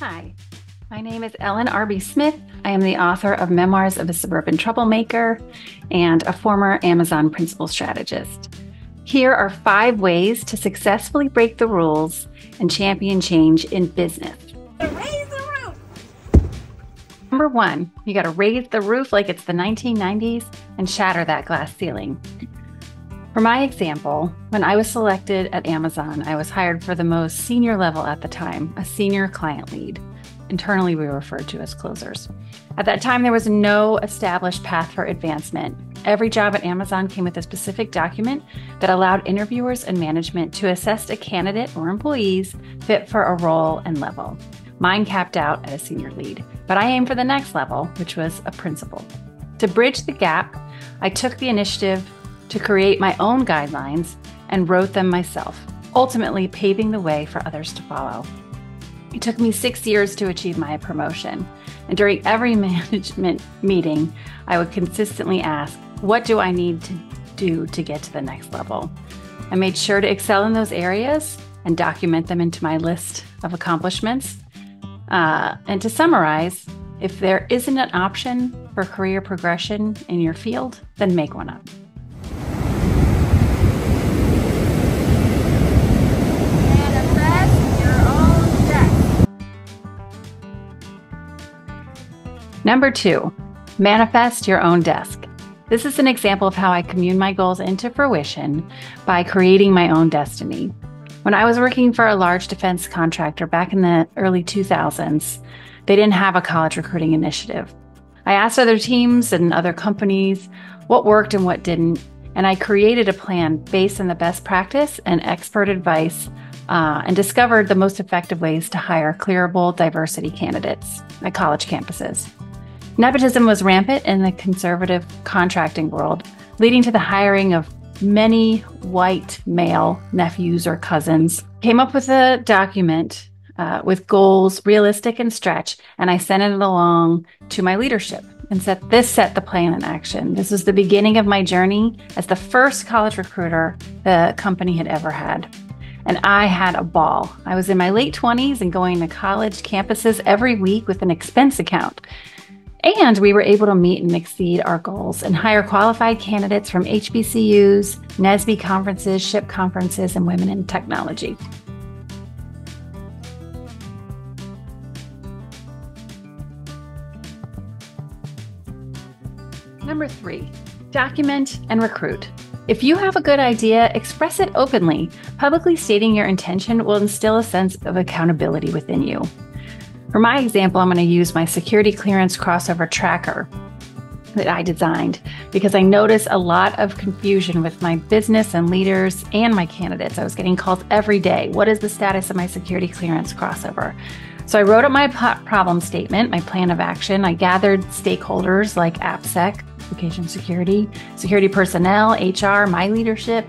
Hi, my name is Ellen R.B. Smith. I am the author of Memoirs of a Suburban Troublemaker and a former Amazon principal strategist. Here are 5 ways to successfully break the rules and champion change in business. Raise the roof! Number 1, you got to raise the roof like it's the 1990s and shatter that glass ceiling. For my example, when I was selected at Amazon, I was hired for the most senior level at the time, a senior client lead. Internally, we were referred to as closers. At that time, there was no established path for advancement. Every job at Amazon came with a specific document that allowed interviewers and management to assess a candidate or employees fit for a role and level. Mine capped out at a senior lead, but I aimed for the next level, which was a principal. To bridge the gap, I took the initiative to create my own guidelines and wrote them myself, ultimately paving the way for others to follow. It took me 6 years to achieve my promotion, and during every management meeting, I would consistently ask, what do I need to do to get to the next level? I made sure to excel in those areas and document them into my list of accomplishments. And to summarize, if there isn't an option for career progression in your field, then make one up. Number 2, manifest your own desk. This is an example of how I commune my goals into fruition by creating my own destiny. When I was working for a large defense contractor back in the early 2000s, they didn't have a college recruiting initiative. I asked other teams and other companies what worked and what didn't, and I created a plan based on the best practice and expert advice and discovered the most effective ways to hire clearable diversity candidates at college campuses. Nepotism was rampant in the conservative contracting world, leading to the hiring of many white male nephews or cousins. Came up with a document with goals, realistic and stretch, and I sent it along to my leadership and set the plan in action. This was the beginning of my journey as the first college recruiter the company had ever had. And I had a ball. I was in my late 20s and going to college campuses every week with an expense account. And we were able to meet and exceed our goals and hire qualified candidates from HBCUs, NSBE conferences, SHIP conferences, and Women in Technology. Number 3, document and recruit. If you have a good idea, express it openly. Publicly stating your intention will instill a sense of accountability within you. For my example, I'm going to use my security clearance crossover tracker that I designed because I noticed a lot of confusion with my business and leaders and my candidates. I was getting calls every day. What is the status of my security clearance crossover? So I wrote up my problem statement, my plan of action. I gathered stakeholders like AppSec, application security, security personnel, HR, my leadership,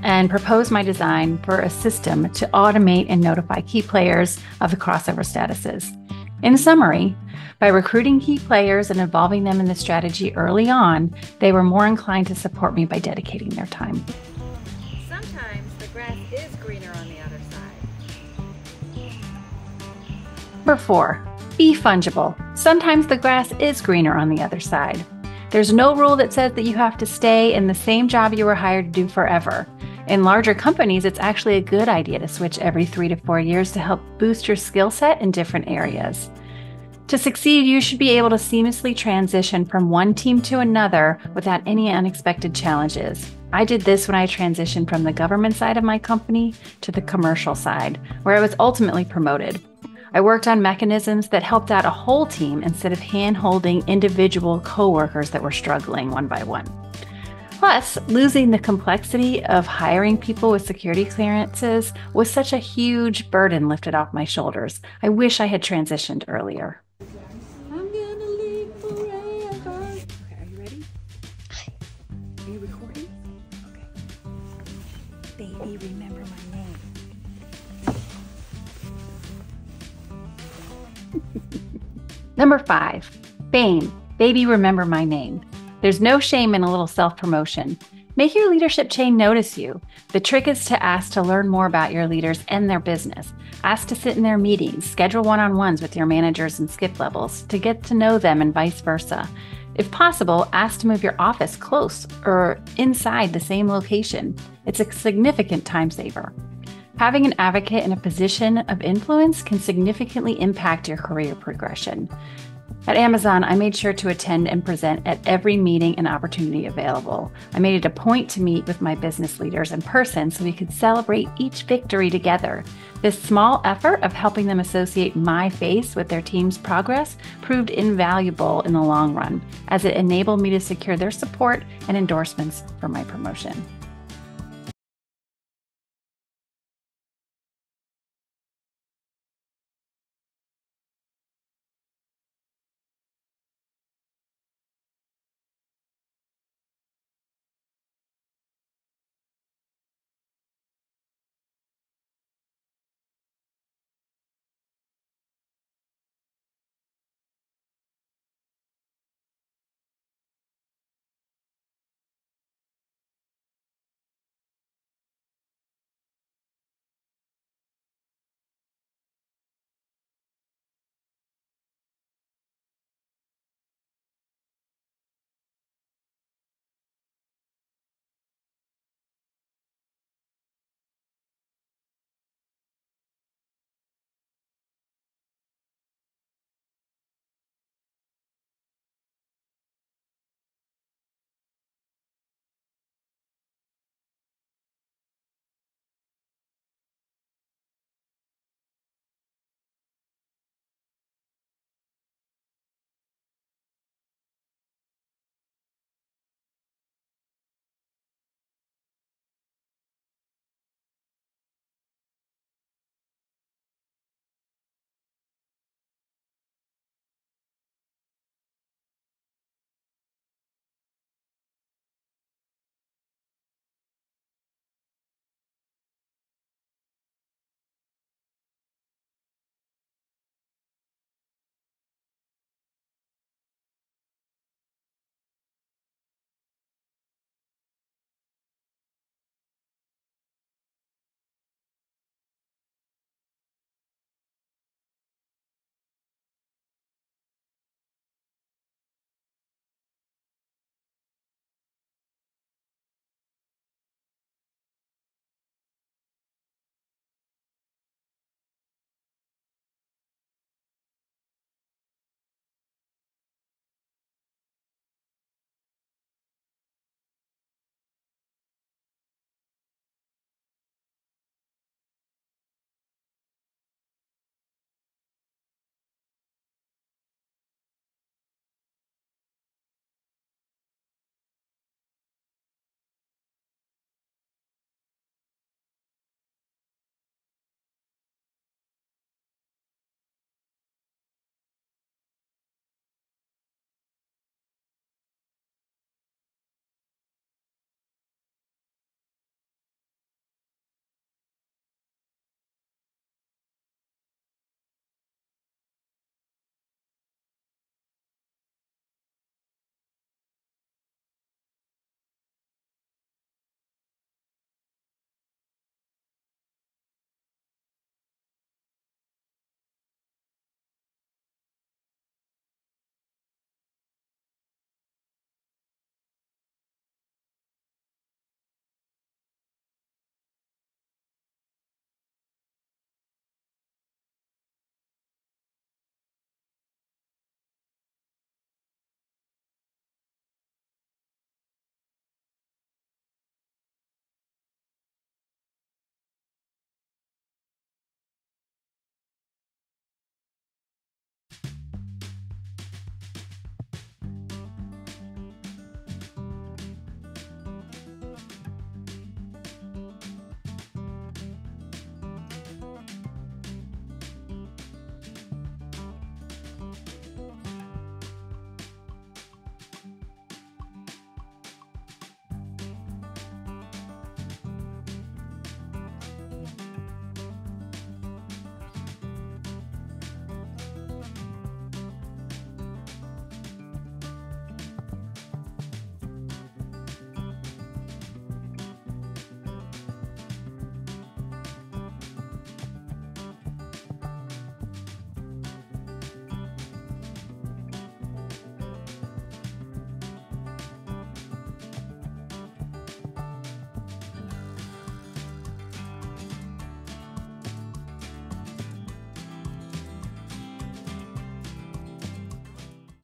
and proposed my design for a system to automate and notify key players of the crossover statuses. In summary, by recruiting key players and involving them in the strategy early on, they were more inclined to support me by dedicating their time. Sometimes the grass is greener on the other side. Number 4, be fungible. Sometimes the grass is greener on the other side. There's no rule that says that you have to stay in the same job you were hired to do forever. In larger companies, it's actually a good idea to switch every 3 to 4 years to help boost your skill set in different areas. To succeed, you should be able to seamlessly transition from one team to another without any unexpected challenges. I did this when I transitioned from the government side of my company to the commercial side, where I was ultimately promoted. I worked on mechanisms that helped out a whole team instead of hand-holding individual coworkers that were struggling one by one. Plus, losing the complexity of hiring people with security clearances was such a huge burden lifted off my shoulders. I wish I had transitioned earlier. I'm gonna live forever. Okay, are you ready? Are you recording? Okay. Baby, remember my name. Number 5, fame. Baby, remember my name. There's no shame in a little self-promotion. Make your leadership chain notice you. The trick is to ask to learn more about your leaders and their business. Ask to sit in their meetings, schedule one-on-ones with your managers and skip levels to get to know them and vice versa. If possible, ask to move your office close or inside the same location. It's a significant time saver. Having an advocate in a position of influence can significantly impact your career progression. At Amazon, I made sure to attend and present at every meeting and opportunity available. I made it a point to meet with my business leaders in person so we could celebrate each victory together. This small effort of helping them associate my face with their team's progress proved invaluable in the long run, as it enabled me to secure their support and endorsements for my promotion.